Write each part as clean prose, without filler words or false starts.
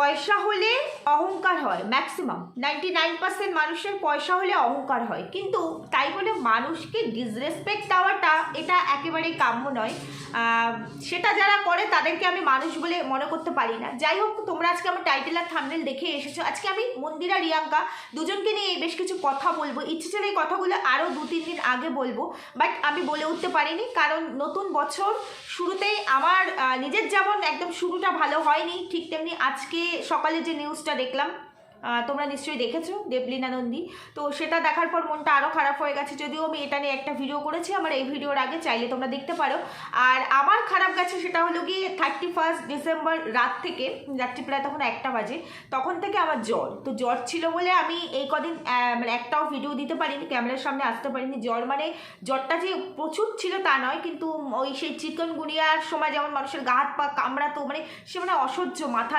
পয়সা হলে অহংকার হয়, ম্যাক্সিমাম 99% মানুষের পয়সা হলে অহংকার হয়, কিন্তু তাই বলে মানুষকে ডিসরেসপেক্ট দেওয়াটা এটা একেবারেই কাম্য নয়। সেটা যারা করে তাদেরকে আমি মানুষ বলে মনে করতে পারি না। যাই হোক, তোমরা আজকে আমার টাইটেল আর থাম্বনেল দেখে এসেছো। আজকে আমি মন্দিরা রিয়াঙ্কা দুজনকে নিয়ে বেশ কিছু কথা বলবো। ইচ্ছে ছিল এই কথাগুলো আরও 2-3 দিন আগে বলবো, বাট আমি বলে উঠতে পারিনি, কারণ নতুন বছর শুরুতেই আমার নিজের যেমন একদম শুরুটা ভালো হয়নি, ঠিক তেমনি আজকে সকালে যে নিউজটা দেখলাম, তোমরা নিশ্চয়ই দেখেছো, দেবলীনা নন্দী, তো সেটা দেখার পর মনটা আরও খারাপ হয়ে গেছে। যদিও আমি এটা নিয়ে একটা ভিডিও করেছি আমার এই ভিডিওর আগে, চাইলে তোমরা দেখতে পারো। আর আমার খারাপ গেছে সেটা হলো গিয়ে 31 ডিসেম্বর রাত থেকে, রাত্রি প্রায় তখন 1টা বাজে, তখন থেকে আমার জ্বর। তো জ্বর ছিল বলে আমি এই কদিন মানে একটাও ভিডিও দিতে পারিনি, ক্যামেরার সামনে আসতে পারিনি। জ্বর মানে জ্বরটা যে প্রচুর ছিল তা নয়, কিন্তু ওই সেই চিকনগুনিয়ার সময় যেমন মানুষের গা হাত পা কামড়াতো, মানে সে মানে অসহ্য মাথা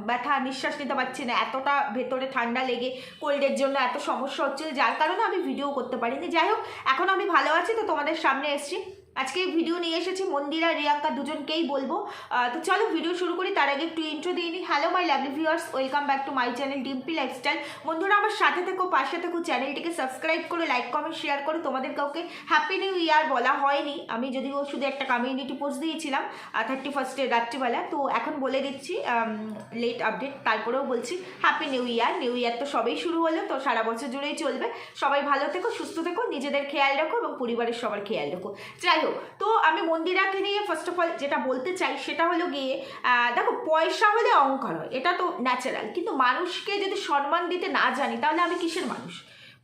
ব্যথা, নিঃশ্বাস নিতে পারছি না, এতটা ভেতরে ঠান্ডা লেগে কোল্ডের জন্য এত সমস্যা হচ্ছিল, যার কারণে আমি ভিডিও করতে পারিনি। যাই হোক, এখন আমি ভালো আছি, তো তোমাদের সামনে এসেছি। আজকে ভিডিও নিয়ে এসেছি মন্দিরা রিয়াঙ্কা দুজনকেই বলবো। তো চলো ভিডিও শুরু করি। তার আগে একটু ইন্ট্রো দিয়ে নিই। Hello my lovely viewers, welcome back to my channel Dimpy lifestyle. বন্ধুরা আমার সাথে থেকো, পাশে থেকো, চ্যানেলটিকে সাবস্ক্রাইব করে লাইক কমেন্ট শেয়ার করে। তোমাদের কাউকে হ্যাপি নিউ ইয়ার বলা হয়নি, আমি যদিও শুধু একটা কমিউনিটি পোস্ট দিয়েছিলাম 31 রাত্রিবেলা, তো এখন বলে দিচ্ছি লেট আপডেট, তারপরেও বলছি happy new year. New year তো সবেই শুরু হলো, তো সারা বছর জুড়েই চলবে। সবাই ভালো থেকো, সুস্থ থেকো, নিজেদের খেয়াল রাখো এবং পরিবারের সবার খেয়াল রাখো। যাই হোক, তো আমি মন্দিরাকে নিয়ে ফার্স্ট অফ অল যেটা বলতে চাই সেটা হলো গিয়ে, দেখো, পয়সা হলে অহংকার হয়, এটা তো ন্যাচারাল, কিন্তু মানুষকে যদি সম্মান দিতে না জানি তাহলে আমি কিসের মানুষ?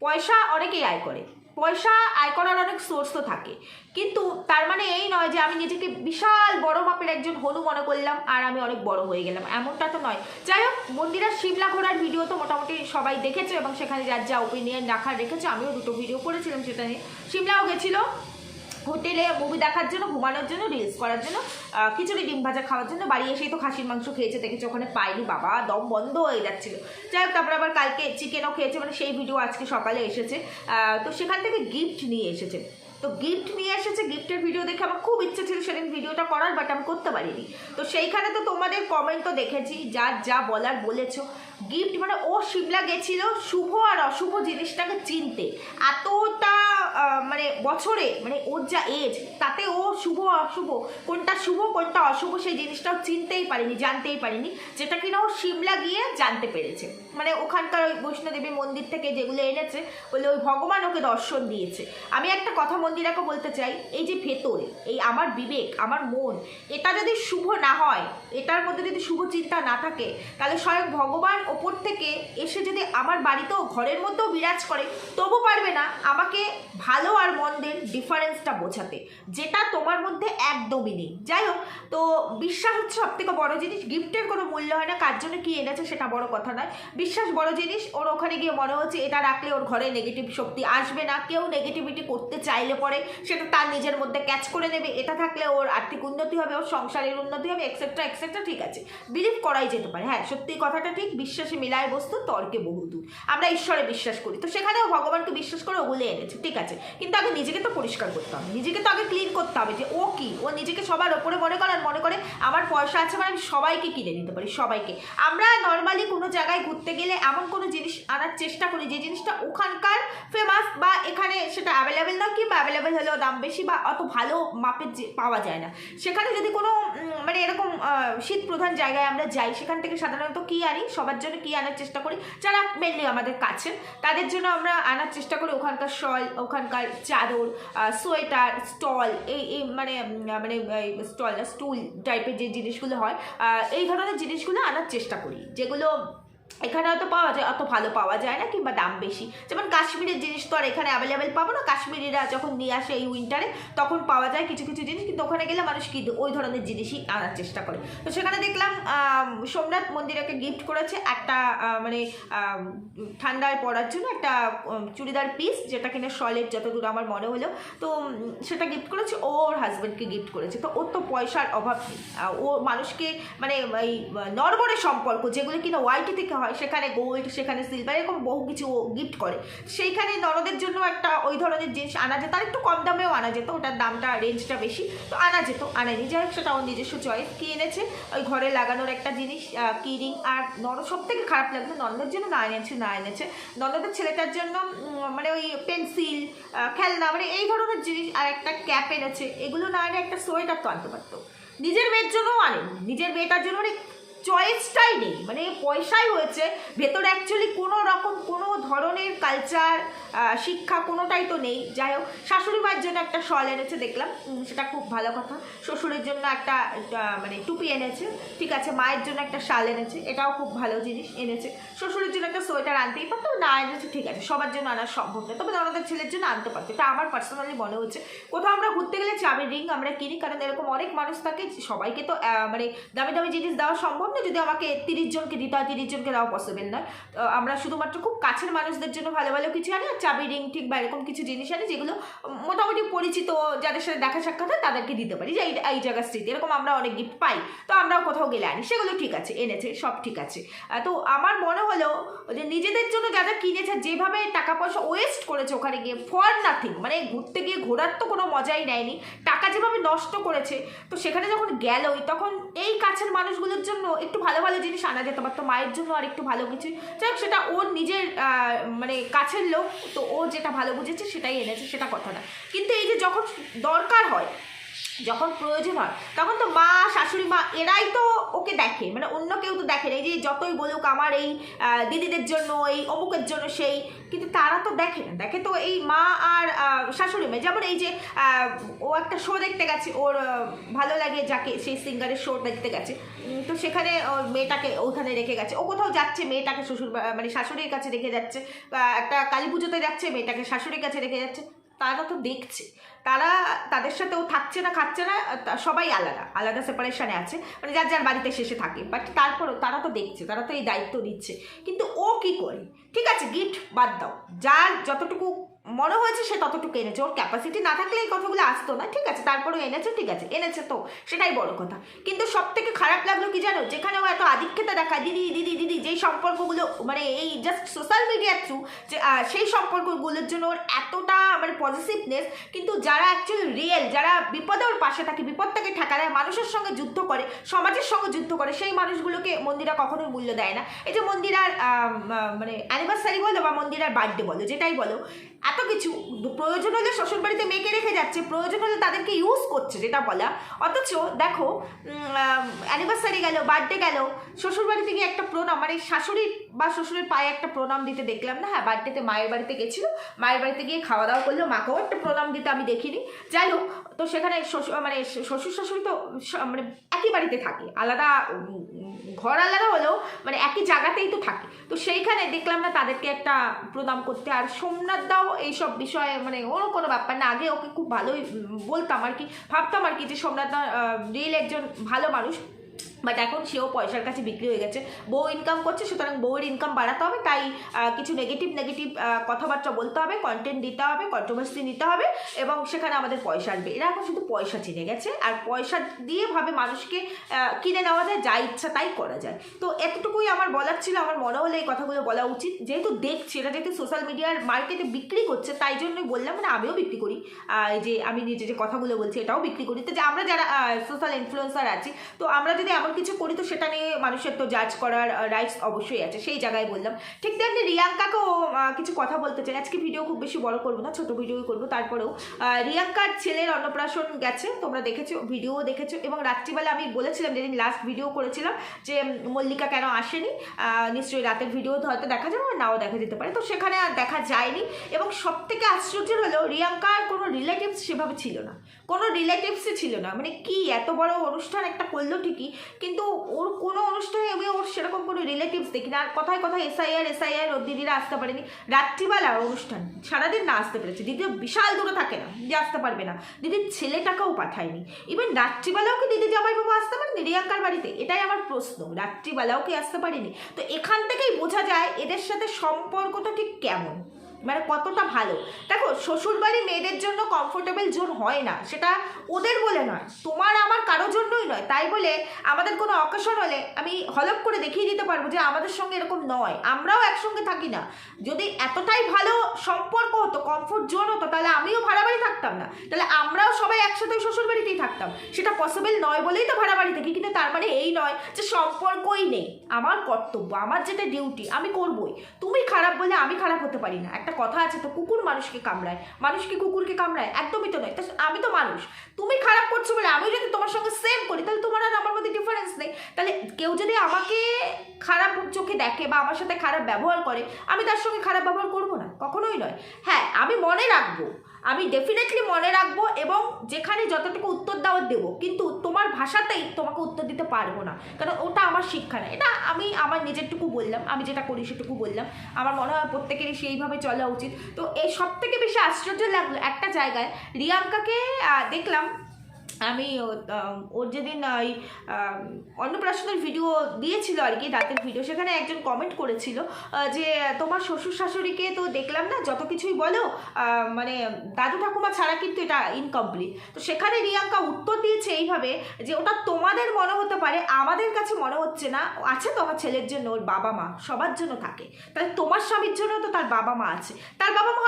পয়সা অনেকেই আয় করে, পয়সা আয় করার অনেক সোর্স তো থাকে, কিন্তু তার মানে এই নয় যে আমি নিজেকে বিশাল বড় মাপের একজন হনু মনে করলাম আর আমি অনেক বড় হয়ে গেলাম, এমনটা তো নয়। যাই হোক, মন্দিরা সিমলা ঘোরার ভিডিও তো মোটামুটি সবাই দেখেছে এবং সেখানে যার যা ওপিনিয়ন রাখার রেখেছে, আমিও 2টো ভিডিও করেছিলাম সেটা নিয়ে। সিমলাও গেছিলো হোটেলে মুভি দেখার জন্য, ঘুমানোর জন্য, রিলস করার জন্য, খিচুড়ি ডিম ভাজা খাওয়ার জন্য। বাড়ি এসেই তো খাসির মাংস খেয়েছে, দেখেছে ওখানে পাইনি, বাবা দম বন্ধ হয়ে যাচ্ছিল। যাই হোক, তারপরে আবার কালকে চিকেনও খেয়েছে, মানে সেই ভিডিও আজকে সকালে এসেছে। তো সেখান থেকে গিফট নিয়ে এসেছে, তো গিফট নিয়ে এসেছে, গিফটের ভিডিও দেখে আমার খুব ইচ্ছে ছিল সেদিন ভিডিওটা করার, বাট আমি করতে পারিনি। তো সেইখানে তো তোমাদের কমেন্ট তো দেখেছি, যার যা বলার বলেছো। গিফট মানে ও সিমলা গেছিল শুভ আর অশুভ জিনিসটাকে চিনতে, এতটা মানে বছরে, মানে ওর যা এজ, তাতে ও শুভ অশুভ, কোনটা শুভ কোনটা অশুভ সেই জিনিসটাও চিনতেই পারিনি, জানতেই পারিনি, যেটা কিনা ও সিমলা গিয়ে জানতে পেরেছে। মানে ওখানকার ওই বৈষ্ণোদেবী মন্দির থেকে যেগুলো এনেছে, বলে ওই ভগবান ওকে দর্শন দিয়েছে। আমি একটা কথা মন্দিরাকে বলতে চাই, এই যে ভেতরে এই আমার বিবেক, আমার মন, এটা যদি শুভ না হয়, এটার মধ্যে যদি শুভ চিন্তা না থাকে, তাহলে স্বয়ং ভগবান ওপর থেকে এসে যদি আমার বাড়িতেও ঘরের মধ্যেও বিরাজ করে, তবু পারবে না আমাকে ভালো আর মন্দের ডিফারেন্সটা বোঝাতে, যেটা তোমার মধ্যে একদমই নেই। যাই হোক, তো বিশ্বাস হচ্ছে সব থেকে বড় জিনিস। গিফটের কোনো মূল্য হয় না, কার জন্য কী এনেছে সেটা বড় কথা নয়, বিশ্বাস বড় জিনিস। ওর ওখানে গিয়ে মনে হচ্ছে এটা রাখলে ওর ঘরে নেগেটিভ শক্তি আসবে না, কেউ নেগেটিভিটি করতে চাইলে পরে সেটা তার নিজের মধ্যে ক্যাচ করে নেবে, এটা থাকলে ওর আর্থিক উন্নতি হবে, ওর সংসারের উন্নতি হবে, এক্সেট্রা এক্সেট্রা। ঠিক আছে, বিলিভ করাই যেতে পারে, হ্যাঁ সত্যি কথাটা ঠিক, বিশ্বাসে মিলায় বস্তু তর্কে বহুদূর। আমরা ঈশ্বরে বিশ্বাস করি, তো সেখানেও ভগবানকে বিশ্বাস করে ওগুলো এনেছে, ঠিক আছে, কিন্তু আগে নিজেকে তো পরিষ্কার করতে হবে, নিজেকে তো আগে ক্লিন করতে হবে যে ও কি, ও নিজেকে সবার ওপরে মনে করে, আর মনে করে আমার পয়সা আছে মানে আমি সবাইকে কিনে দিতে পারি, সবাইকে। আমরা নর্মালি কোনো জায়গায় ঘুরতে গেলে এমন কোনো জিনিস আনার চেষ্টা করি যে জিনিসটা ওখানকার ফেমাস, বা এখানে সেটা অ্যাভেলেবেল না, কিংবা অ্যাভেলেবেল হলেও দাম বেশি বা অত ভালো মাপের পাওয়া যায় না। সেখানে যদি কোনো মানে এরকম শীত প্রধান জায়গায় আমরা যাই, সেখান থেকে সাধারণত কী আনি, সবার জন্য কী আনার চেষ্টা করি, যারা মেনলি আমাদের কাছে, তাদের জন্য আমরা আনার চেষ্টা করি ওখানকার শল, ওখানকার চাদর, সোয়েটার, স্টল, এই মানে মানে স্টল না, স্টুল টাইপের যে জিনিসগুলো হয়, এই ধরনের জিনিসগুলো আনার চেষ্টা করি, যেগুলো এখানে হয়তো পাওয়া যায়, অত ভালো পাওয়া যায় না, কিংবা দাম বেশি। যেমন কাশ্মীরের জিনিস তো আর এখানে অ্যাভেলেবেল পাবো না, কাশ্মীরিরা যখন নিয়ে আসে এই উইন্টারে তখন পাওয়া যায় কিছু কিছু জিনিস, কিন্তু ওখানে গেলে মানুষ কি ওই ধরনের জিনিসই আনার চেষ্টা করে। তো সেখানে দেখলাম সোমনাথ মন্দিরাকে গিফট করেছে একটা মানে ঠান্ডায় পরার জন্য একটা চুড়িদার পিস, যেটা কিনা শলের যতদূর আমার মনে হলো, তো সেটা গিফট করেছে, ওর হাজব্যান্ডকে গিফট করেছে। তো ওর তো পয়সার অভাব নেই, ও মানুষকে মানে এই নরবরে সম্পর্ক যেগুলো কিনা ওয়াইটি থেকে হয় হয়, সেখানে গোল্ড, সেখানে সিলভার, এরকম বহু কিছু গিফট করে। সেইখানে ননদের জন্য একটা ওই ধরনের জিনিস আনা যেত, আর একটু কম দামেও আনা যেত, ওটার দামটা রেঞ্জটা বেশি, তো আনা যেত, আনেনি, যাই হোক সেটা ওর নিজস্ব চয়েস। কি এনেছে, ওই ঘরে লাগানোর একটা জিনিস, কি রিং। আর ননদ সব থেকে খারাপ লাগলো, ননদের জন্য না এনেছে ননদের ছেলেটার জন্য মানে ওই পেন্সিল, খেলনা, মানে এই ধরনের জিনিস, আর একটা ক্যাপ এনেছে। এগুলো না এনে একটা সোয়েটার তো আনতে পারতো। নিজের মেয়ের জন্যও আনেনি, নিজের মেয়েটার জন্য মানে চয়েসটাই নেই, মানে পয়সাই হয়েছে, ভেতরে অ্যাকচুয়ালি কোনো রকম কোনো ধরনের কালচার, শিক্ষা কোনোটাই তো নেই। যাই হোক, শাশুড়ি মায়ের জন্য একটা শল এনেছে দেখলাম, সেটা খুব ভালো কথা। শ্বশুরের জন্য একটা মানে টুপি এনেছে, ঠিক আছে। মায়ের জন্য একটা শাল এনেছে, এটাও খুব ভালো জিনিস এনেছে। শ্বশুরের জন্য একটা সোয়েটার আনতেই পারতো, না এনেছে, ঠিক আছে, সবার জন্য আনা সম্ভব নয়, তবে আমাদের ছেলের জন্য আনতে পারতো। এটা আমার পার্সোনালি মনে হচ্ছে। কোথাও আমরা ঘুরতে গেলে চাবির রিং আমরা কিনি, কারণ এরকম অনেক মানুষ থাকে, সবাইকে তো মানে দামি দামি জিনিস দেওয়া সম্ভব না। যদি আমাকে 30 জনকে দিতে হয়, 30 জনকে দেওয়া পসিবল নয়। আমরা শুধুমাত্র খুব কাছের মানুষদের জন্য ভালো ভালো কিছু আনি, আর চাবি রিং ঠিক বা এরকম কিছু জিনিস আনি, যেগুলো মোটামুটি পরিচিত, যাদের সাথে দেখা সাক্ষাৎ হয় তাদেরকে দিতে পারি, যে এই জায়গার স্মৃতি। এরকম আমরা অনেক গিফট পাই, তো আমরাও কোথাও গেলে আনি, সেগুলো ঠিক আছে, এনেছে, সব ঠিক আছে। তো আমার মনে হলো যে নিজেদের জন্য যা যা কিনেছে, যেভাবে টাকা পয়সা ওয়েস্ট করেছে ওখানে গিয়ে ফর নাথিং, মানে ঘুরতে গিয়ে ঘোরার তো কোনো মজাই নেয়নি, টাকা যেভাবে নষ্ট করেছে, তো সেখানে যখন গেলই তখন এই কাছের মানুষগুলোর জন্য একটু ভালো ভালো জিনিস আনা যেতে পারতো, মায়ের জন্য আর একটু ভালো কিছু। যাই হোক, সেটা ওর নিজের মানে কাছের লোক, তো ও যেটা ভালো বুঝেছে সেটাই এনেছে, সেটা কথা না। কিন্তু এই যে যখন দরকার হয়, যখন প্রয়োজন হয়, তখন তো মা, শাশুড়ি মা এরাই তো ওকে দেখে, মানে অন্য কেউ তো দেখে না। এই যে যতই বলুক আমার এই দিদিদের জন্য, এই অমুকের জন্য সেই, কিন্তু তারা তো দেখে না, দেখে তো এই মা আর শাশুড়ি মা। যেমন এই যে ও একটা শো দেখতে গেছে, ওর ভালো লাগে যাকে, সেই সিঙ্গারের শো দেখতে গেছে, তো সেখানে ওর মেয়েটাকে ওখানে রেখে গেছে। ও কোথাও যাচ্ছে, মেয়েটাকে শ্বশুর মানে শাশুড়ির কাছে রেখে যাচ্ছে, একটা কালী পুজোতে যাচ্ছে, মেয়েটাকে শাশুড়ির কাছে রেখে যাচ্ছে। তারা তো দেখছে, তারা তাদের সাথে ও থাকছে না, খাচ্ছে না, সবাই আলাদা আলাদা সেপারেশনে আছে, মানে যার যার বাড়িতে শেষে থাকে, বাট তারপরেও তারা তো দেখছে, তারা তো এই দায়িত্ব নিচ্ছে। কিন্তু ও কি করে, ঠিক আছে গিফট বাদ দাও, যার যতটুকু মনে হয়েছে সে ততটুকু এনেছে, ওর ক্যাপাসিটি না থাকলে এই কথাগুলো আসতো না, ঠিক আছে, তারপরেও এনেছে, ঠিক আছে, এনেছে তো সেটাই বড় কথা। কিন্তু সব থেকে খারাপ লাগলো কি জানো, যেখানে ও এত আধিক্যতা দেখায়, দিদি দিদি দিদি, যেই সম্পর্কগুলো মানে এই জাস্ট সোশ্যাল মিডিয়ার থ্রু, যে সেই সম্পর্কগুলোর জন্য ওর এতটা মানে পজিটিভনেস, কিন্তু যারা অ্যাকচুয়ালি রিয়েল, যারা বিপদে ওর পাশে থাকে, বিপদ থেকে ঠেকা দেয়, মানুষের সঙ্গে যুদ্ধ করে, সমাজের সঙ্গে যুদ্ধ করে, সেই মানুষগুলোকে মন্দিরা কখনোই মূল্য দেয় না। এই যে মন্দিরার মানে অ্যানিভার্সারি বলো বা মন্দিরার বার্থডে বলো, যেটাই বলো, এত কিছু প্রয়োজন হলে শ্বশুরবাড়িতে মেয়েকে রেখে যাচ্ছে, প্রয়োজন হলে তাদেরকে ইউজ করছে, যেটা বলা। অথচ দেখো অ্যানিভার্সারি গেল, বার্থডে গেল, শ্বশুরবাড়িতে গিয়ে একটা প্রণাম, মানে শাশুড়ির বা শ্বশুরের পায়ে একটা প্রণাম দিতে দেখলাম না। হ্যাঁ, বার্থডেতে মায়ের বাড়িতে গেছিলো, মায়ের বাড়িতে গিয়ে খাওয়া দাওয়া করলো, মাকেও একটা প্রণাম দিতে আমি দেখিনি। যাই হোক, তো সেখানে মানে শ্বশুর শাশুড়ি তো মানে একই বাড়িতে থাকে, আলাদা ঘর আলাদা হলেও মানে একই জায়গাতেই তো থাকে, তো সেইখানে দেখলাম না তাদেরকে একটা প্রণাম করতে। আর সোমনাথ দাও এইসব বিষয়ে মানে ওর কোনো ব্যাপার না, আগে ওকে খুব ভালোই বলতাম আর কি, ভাবতাম আর কি যে সোমনাথ দা রিয়েল একজন ভালো মানুষ, বাট এখন সেও পয়সার কাছে বিক্রি হয়ে গেছে, বউ ইনকাম করছে, সুতরাং বউয়ের ইনকাম বাড়াতে হবে, তাই কিছু নেগেটিভ কথাবার্তা বলতে হবে, কন্টেন্ট দিতে হবে, কন্ট্রোভার্সি নিতে হবে, এবং সেখানে আমাদের পয়সা আসবে। এরা এখন শুধু পয়সা চিনে গেছে, আর পয়সা দিয়ে ভাবে মানুষকে কিনে নেওয়া যায়, যা ইচ্ছা তাই করা যায়। তো এতটুকুই আমার বলার ছিল, আমার মনে হলো এই কথাগুলো বলা উচিত, যেহেতু দেখছি এটা যেহেতু সোশ্যাল মিডিয়ার মার্কেটে বিক্রি করছে, তাই জন্যই বললাম, মানে আমিও বিক্রি করি, যে আমি নিজে যে কথাগুলো বলছি এটাও বিক্রি করি। তো যে আমরা যারা সোশ্যাল ইনফ্লুয়েন্সার আছি, তো আমরা যদি এমন কিছু করি, তো সেটা নিয়ে মানুষের তো জাজ করার রাইটস অবশ্যই আছে, সেই জায়গায় বললাম। ঠিক তেমনি রিয়াঙ্কাকেও কিছু কথা বলতে চাই, আজকে ভিডিও খুব বেশি বড় করবো না, ছোট ভিডিওই করবো। তারপরেও রিয়াঙ্কার ছেলের অন্নপ্রাশন গেছে, তোমরা দেখেছো, ভিডিও দেখেছো, এবং রাত্রিবেলা আমি বলেছিলাম যেদিন লাস্ট ভিডিও করেছিলাম যে মল্লিকা কেন আসেনি, নিশ্চয়ই রাতের ভিডিও হয়তো দেখা যাবে, নাও দেখা যেতে পারে, তো সেখানে আর দেখা যায়নি। এবং সব থেকে আশ্চর্যের হলো রিয়াঙ্কার কোনো রিলেটিভস সেভাবে ছিল না, কোনো রিলেটিভসই ছিল না, মানে কি এত বড় অনুষ্ঠান একটা করলো ঠিকই, কিন্তু ওর কোনো অনুষ্ঠানে আমি ওর সেরকম কোনো রিলেটিভস দেখি না। আর কথায় কথায় এসআইআর ওর দিদিরা আসতে পারেনি, রাত্রিবেলা অনুষ্ঠান, সারাদিন না আসতে পেরেছে, দিদিও বিশাল দূরে থাকে না যে আসতে পারবে না, দিদির ছেলেটাকেও পাঠায়নি, ইভেন রাত্রিবেলাও কি দিদি জামাইবাবু আসতে পারেনি রিয়াঙ্কার বাড়িতে, এটাই আমার প্রশ্ন, রাত্রিবেলাও কি আসতে পারেনি? তো এখান থেকেই বোঝা যায় এদের সাথে সম্পর্কটা ঠিক কেমন, মানে কতটা ভালো। দেখো শ্বশুরবাড়ি মেয়েদের জন্য কমফোর্টেবল জোন হয় না, সেটা ওদের বলে নয়, তোমার আমার কারোর জন্যই নয়। তাই বলে আমাদের কোনো অকেশন হলে আমি হলপ করে দেখিয়ে দিতে পারবো যে আমাদের সঙ্গে এরকম নয়, আমরাও একসঙ্গে থাকি না। যদি এতটাই ভালো সম্পর্ক হতো, কমফোর্ট জোন হতো, তাহলে আমিও ভাড়া বাড়ি থাকতাম না, তাহলে আমরাও সবাই একসাথে শ্বশুরবাড়িতেই থাকতাম। সেটা পসিবল নয় বলেই তো ভাড়া বাড়ি থাকি। কিন্তু তার মানে এই নয় যে সম্পর্কই নেই। আমার কর্তব্য, আমার যেটা ডিউটি আমি করবই। তুমি খারাপ বলে আমি খারাপ হতে পারি না। একটা কথা আছে তো, কুকুর মানুষকে কামড়ায়, মানুষ কি কুকুরকে কামড়ায়? একদমই তো নয়। তা আমি তো মানুষ, তুমি খারাপ করছো বলে আমি যদি তোমার সঙ্গে সেম করি, তাহলে তোমার আর আমার মধ্যে ডিফারেন্স নেই। তাহলে কেউ যদি আমাকে খারাপ চোখে দেখে বা আমার সাথে খারাপ ব্যবহার করে, আমি তার সঙ্গে খারাপ ব্যবহার করবো না, কখনোই নয়। হ্যাঁ, আমি মনে রাখবো, আমি ডেফিনেটলি মনে রাখবো, এবং যেখানে যতটুকু উত্তর দেওয়ার দেবো, কিন্তু তোমার ভাষাতেই তোমাকে উত্তর দিতে পারবো না, কারণ ওটা আমার শিক্ষা না। এটা আমি আমার নিজেরটুকু বললাম, আমি যেটা করি সেটুকু বললাম। আমার মনে হয় প্রত্যেকেরই সেইভাবে চলা উচিত। তো এই সব থেকে বেশি আশ্চর্য লাগলো একটা জায়গায়, রিয়াঙ্কাকে দেখলাম আমি, ওর যেদিন ওই অন্নপ্রাশনের ভিডিও দিয়েছিল আর কি, রাতের ভিডিও, সেখানে একজন কমেন্ট করেছিল যে তোমার শ্বশুর শাশুড়িকে তো দেখলাম না, যত কিছুই বলো মানে দাদু ঠাকুমা ছাড়া কিন্তু এটা ইনকমপ্লিট। তো সেখানে রিয়াঙ্কা উত্তর দিয়েছে এইভাবে যে ওটা তোমাদের মনে হতে পারে, আমাদের কাছে মনে হচ্ছে না। আছে তো আমার ছেলের জন্য ওর বাবা মা সবার জন্য থাকে, তাহলে তোমার স্বামীর জন্য তো তার বাবা মা আছে। তার বাবা মা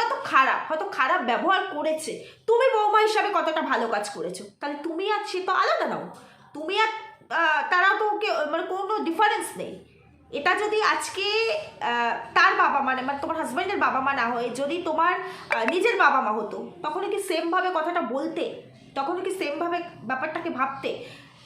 হয়তো খারাপ ব্যবহার করেছে, তুমি বৌমা হিসাবে কতটা ভালো কাজ করেছো, তাহলে তুমি আর সে তো আলাদা নাও। তুমি আর তারা তো মানে কোনো ডিফারেন্স নেই। এটা যদি আজকে তার বাবা মানে তোমার হাজব্যান্ডের বাবা মা না হয়ে যদি তোমার নিজের বাবা মা হতো, তখনও কি সেমভাবে কথাটা বলতে? তখনও কি সেমভাবে ব্যাপারটাকে ভাবতে?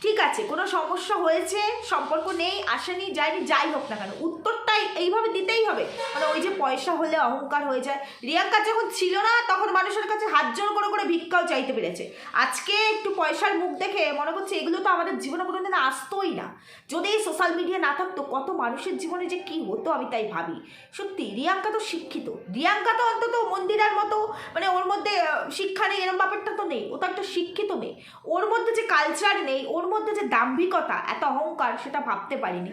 ঠিক আছে, কোনো সমস্যা হয়েছে, সম্পর্ক নেই, আসেনি, যায়নি, যাই হোক না কেন, উত্তরটাই এইভাবে দিতেই হবে। মানে ওই যে পয়সা হলে অহংকার হয়ে যায়, রিয়াঙ্কা যখন ছিল না তখন মানুষের কাছে হাত জোর করে করে ভিক্ষাও চাইতে পেরেছে। আজকে একটু পয়সার মুখ দেখে মনে করছে এগুলো তো আমাদের জীবনে কোনোদিন আসতোই না। যদি এই সোশ্যাল মিডিয়া না থাকতো, কত মানুষের জীবনে যে কী হতো আমি তাই ভাবি। সত্যি রিয়াঙ্কা তো শিক্ষিত, রিয়াঙ্কা তো অন্তত মন্দিরার মতো, মানে ওর মধ্যে শিক্ষা নেই এরকম ব্যাপারটা তো নেই। ও তো একটা শিক্ষিত মেয়ে, ওর মধ্যে যে কালচার নেই, ওর মধ্যে যে দাম্ভিকতা, এত অহংকার, সেটা ভাবতে পারিনি।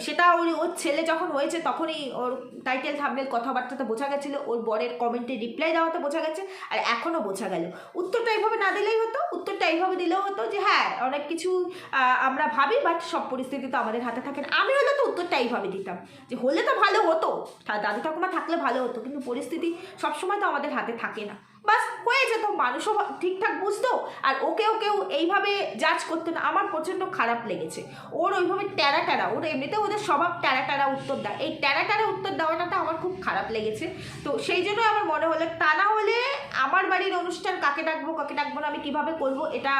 সেটা ওর ছেলে যখন হয়েছে তখনই ওর টাইটেল থাম্বনেল কথাবার্তাতে বোঝা গেছিলো, ওর বরের কমেন্টে রিপ্লাই দেওয়াতে বোঝা গেছে, আর এখনও বোঝা গেল। উত্তরটা এইভাবে না দিলেই হতো, উত্তরটা এইভাবে দিলেও হতো যে হ্যাঁ অনেক কিছু আমরা ভাবি, বাট সব পরিস্থিতি তো আমাদের হাতে থাকে না। আমি হলে তো উত্তরটা এইভাবে দিতাম যে হলে তো ভালো হতো, দাদু ঠাকুমা থাকলে ভালো হতো, কিন্তু পরিস্থিতি সবসময় তো আমাদের হাতে থাকে না। বাস হয়ে যেত, মানুষও ঠিকঠাক বুঝতো, আর ওকেও কেউ এইভাবে জাজ করতো না। আমার প্রচণ্ড খারাপ লেগেছে ওর ওইভাবে ট্যারা, ওর এমনিতেও ওদের স্বভাব ট্যারা উত্তর দেয়, এই ট্যারা উত্তর দেওয়াটা আমার খুব খারাপ লেগেছে। তো সেই জন্য আমার মনে হলো, তা না হলে আমার বাড়ির অনুষ্ঠান কাকে ডাকবো না, আমি কিভাবে করব, এটা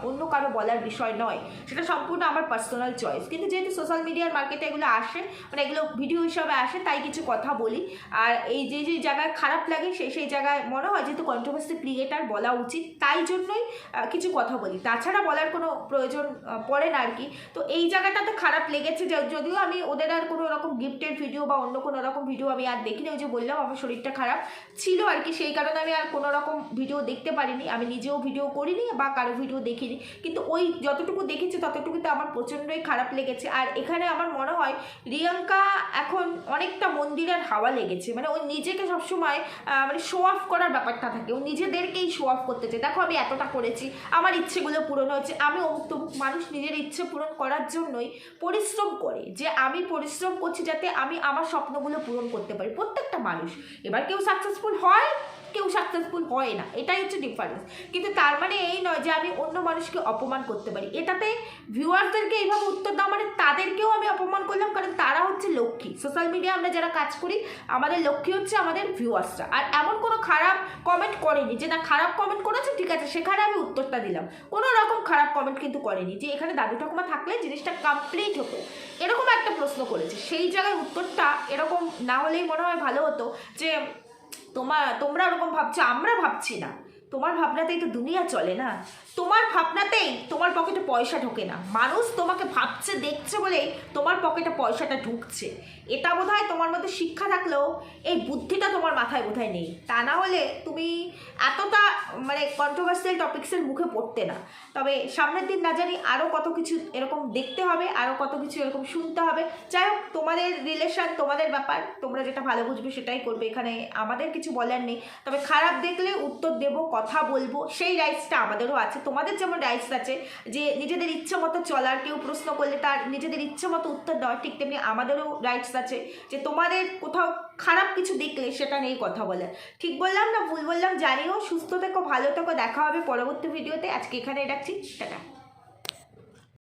অন্য কারো বলার বিষয় নয়, সেটা সম্পূর্ণ আমার পার্সোনাল চয়েস। কিন্তু যেহেতু সোশ্যাল মিডিয়ার মার্কেটে এগুলো আসে, মানে এগুলো ভিডিও হিসাবে আসে, তাই কিছু কথা বলি। আর এই যে জায়গায় খারাপ লাগে সেই জায়গায় মনে হয় যেহেতু কন্ট্রোভার্সি ক্রিয়েটার বলা উচিত, তাই জন্যই কিছু কথা বলি, তাছাড়া বলার কোনো প্রয়োজন পড়ে না আর কি। তো এই জায়গাটাতে খারাপ লেগেছে, যদিও আমি ওদের আর কোনো রকম গিফটের ভিডিও বা অন্য কোনো রকম ভিডিও আমি আর দেখিনি। ওই যে বললাম আমার শরীরটা খারাপ ছিল আর কি, সেই কারণে আমি আর কোনো রকম ভিডিও দেখতে পারিনি। আমি নিজেও ভিডিও করিনি বা কারো ভিডিও দেখিনি, কিন্তু ওই যতটুকু দেখেছি ততটুকুতে আমার প্রচণ্ডই খারাপ লেগেছে। আর এখানে আমার মনে হয় রিয়াঙ্কা এখন অনেকটা মন্দিরের হাওয়া লেগেছে, মানে ওই নিজেকে সবসময় মানে শো অফ করার ব্যাপারটা থাকে, ও নিজেদেরকেই শো অফ করতে চায়। দেখো আমি এতটা করেছি, আমার ইচ্ছেগুলো পূরণ হয়েছে, আমি অমুক তমুক। মানুষ নিজের ইচ্ছে পূরণ করার জন্যই পরিশ্রম করে, যে আমি পরিশ্রম করছি যাতে আমি আমার স্বপ্নগুলো পূরণ করতে পারি, প্রত্যেকটা মানুষ। এবার কেউ সাকসেসফুল হয়, কেউ সাকসেসফুল হয় না, এটাই হচ্ছে ডিফারেন্স। কিন্তু তার মানে এই নয় যে আমি অন্য মানুষকে অপমান করতে পারি। এটাতে ভিউয়ার্সদেরকে এইভাবে উত্তর দাও মানে তাদেরকেও আমি অপমান করলাম, কারণ তারা হচ্ছে লক্ষ্মী। সোশ্যাল মিডিয়া আমরা যারা কাজ করি, আমাদের লক্ষ্মী হচ্ছে আমাদের ভিউয়ার্সরা। আর এমন কোনো খারাপ কমেন্ট করেনি যে না খারাপ কমেন্ট করেছে ঠিক আছে সেখানে আমি উত্তরটা দিলাম, কোনো রকম খারাপ কমেন্ট কিন্তু করেনি যে এখানে দাদু ঠাকুমা থাকলে জিনিসটা কমপ্লিট হতো, এরকম একটা প্রশ্ন করেছে। সেই জায়গায় উত্তরটা এরকম না হলেই মনে হয় ভালো হতো যে তোমরা ওরকম ভাবছো, আমরা ভাবছি না, তোমার ভাবনাতেই তো দুনিয়া চলে না। তোমার ভাবনাতেই তোমার পকেটে পয়সা ঢোকে না, মানুষ তোমাকে ভাবছে দেখছে বলেই তোমার পকেটে পয়সাটা ঢুকছে। এটা বোধহয় তোমার মধ্যে শিক্ষা থাকলেও এই বুদ্ধিটা তোমার মাথায় বোধহয় নেই, তা না হলে তুমি এতটা মানে কন্ট্রোভার্সিয়াল টপিক্সের মুখে পড়তে না। তবে সামনের দিন না জানি আরও কত কিছু এরকম দেখতে হবে, আরও কত কিছু এরকম শুনতে হবে। যাই হোক, তোমাদের রিলেশন, তোমাদের ব্যাপার, তোমরা যেটা ভালো বুঝবে সেটাই করবে, এখানে আমাদের কিছু বলার নেই। তবে খারাপ দেখলে উত্তর দেব, কথা বলবো, সেই রাইটসটা আমাদেরও আছে। তোমাদের যেমন রাইটস আছে যে নিজেদের ইচ্ছে মতো চলার, কেউ প্রশ্ন করলে তার নিজেদের ইচ্ছে মতো উত্তর দেওয়ার, ঠিক তেমনি আমাদেরও রাইটস আছে যে তোমাদের কোথাও খারাপ কিছু দেখলে সেটা নিয়ে কথা বলার। ঠিক বললাম না ভুল বললাম জানিও। সুস্থ থেকো, ভালো থেকো, দেখা হবে পরবর্তী ভিডিওতে। আজকে এখানে রাখছি, টাটা।